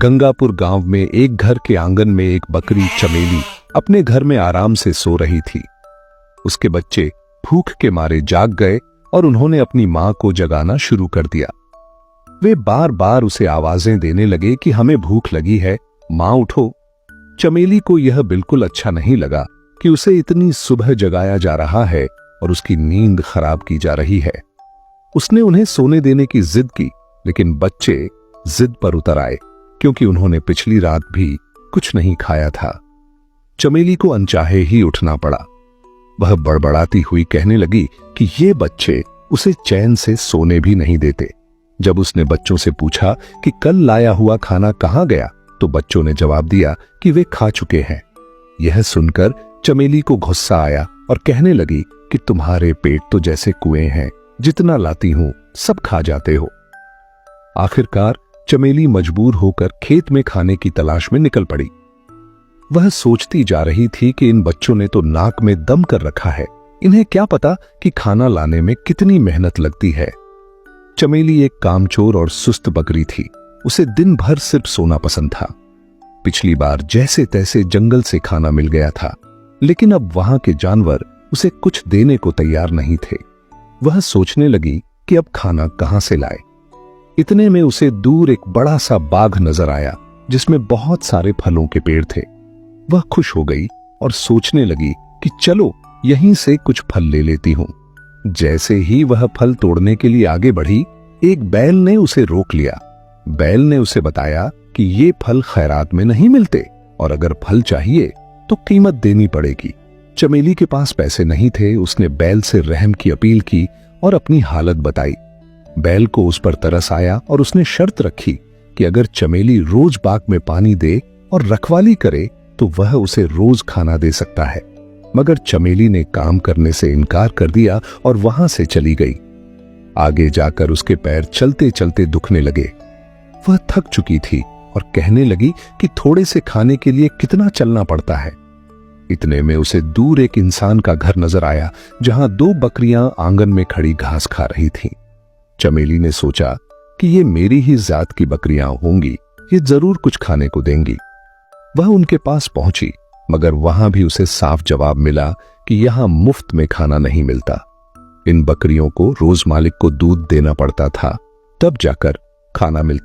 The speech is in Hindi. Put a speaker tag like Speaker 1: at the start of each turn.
Speaker 1: गंगापुर गांव में एक घर के आंगन में एक बकरी चमेली अपने घर में आराम से सो रही थी। उसके बच्चे भूख के मारे जाग गए और उन्होंने अपनी मां को जगाना शुरू कर दिया। वे बार बार उसे आवाजें देने लगे कि हमें भूख लगी है, मां उठो। चमेली को यह बिल्कुल अच्छा नहीं लगा कि उसे इतनी सुबह जगाया जा रहा है और उसकी नींद खराब की जा रही है। उसने उन्हें सोने देने की जिद की, लेकिन बच्चे जिद पर उतर आए क्योंकि उन्होंने पिछली रात भी कुछ नहीं खाया था। चमेली को अनचाहे ही उठना पड़ा। वह बड़बड़ाती हुई कहने लगी कि ये बच्चे उसे चैन से सोने भी नहीं देते। जब उसने बच्चों से पूछा कि कल लाया हुआ खाना कहां गया, तो बच्चों ने जवाब दिया कि वे खा चुके हैं। यह सुनकर चमेली को गुस्सा आया और कहने लगी कि तुम्हारे पेट तो जैसे कुएं हैं, जितना लाती हूं सब खा जाते हो। आखिरकार चमेली मजबूर होकर खेत में खाने की तलाश में निकल पड़ी। वह सोचती जा रही थी कि इन बच्चों ने तो नाक में दम कर रखा है, इन्हें क्या पता कि खाना लाने में कितनी मेहनत लगती है। चमेली एक कामचोर और सुस्त बकरी थी। उसे दिन भर सिर्फ सोना पसंद था। पिछली बार जैसे तैसे जंगल से खाना मिल गया था, लेकिन अब वहां के जानवर उसे कुछ देने को तैयार नहीं थे। वह सोचने लगी कि अब खाना कहां से लाए। इतने में उसे दूर एक बड़ा सा बाग नजर आया जिसमें बहुत सारे फलों के पेड़ थे। वह खुश हो गई और सोचने लगी कि चलो यहीं से कुछ फल ले लेती हूं। जैसे ही वह फल तोड़ने के लिए आगे बढ़ी, एक बैल ने उसे रोक लिया। बैल ने उसे बताया कि ये फल खैरात में नहीं मिलते और अगर फल चाहिए तो कीमत देनी पड़ेगी। चमेली के पास पैसे नहीं थे। उसने बैल से रहम की अपील की और अपनी हालत बताई। बैल को उस पर तरस आया और उसने शर्त रखी कि अगर चमेली रोज बाग में पानी दे और रखवाली करे तो वह उसे रोज खाना दे सकता है। मगर चमेली ने काम करने से इनकार कर दिया और वहां से चली गई। आगे जाकर उसके पैर चलते चलते दुखने लगे। वह थक चुकी थी और कहने लगी कि थोड़े से खाने के लिए कितना चलना पड़ता है। इतने में उसे दूर एक इंसान का घर नजर आया जहां दो बकरियां आंगन में खड़ी घास खा रही थीं। चमेली ने सोचा कि ये मेरी ही जात की बकरियां होंगी, ये जरूर कुछ खाने को देंगी। वह उनके पास पहुंची, मगर वहां भी उसे साफ जवाब मिला कि यहां मुफ्त में खाना नहीं मिलता। इन बकरियों को रोज मालिक को दूध देना पड़ता था, तब जाकर खाना मिलता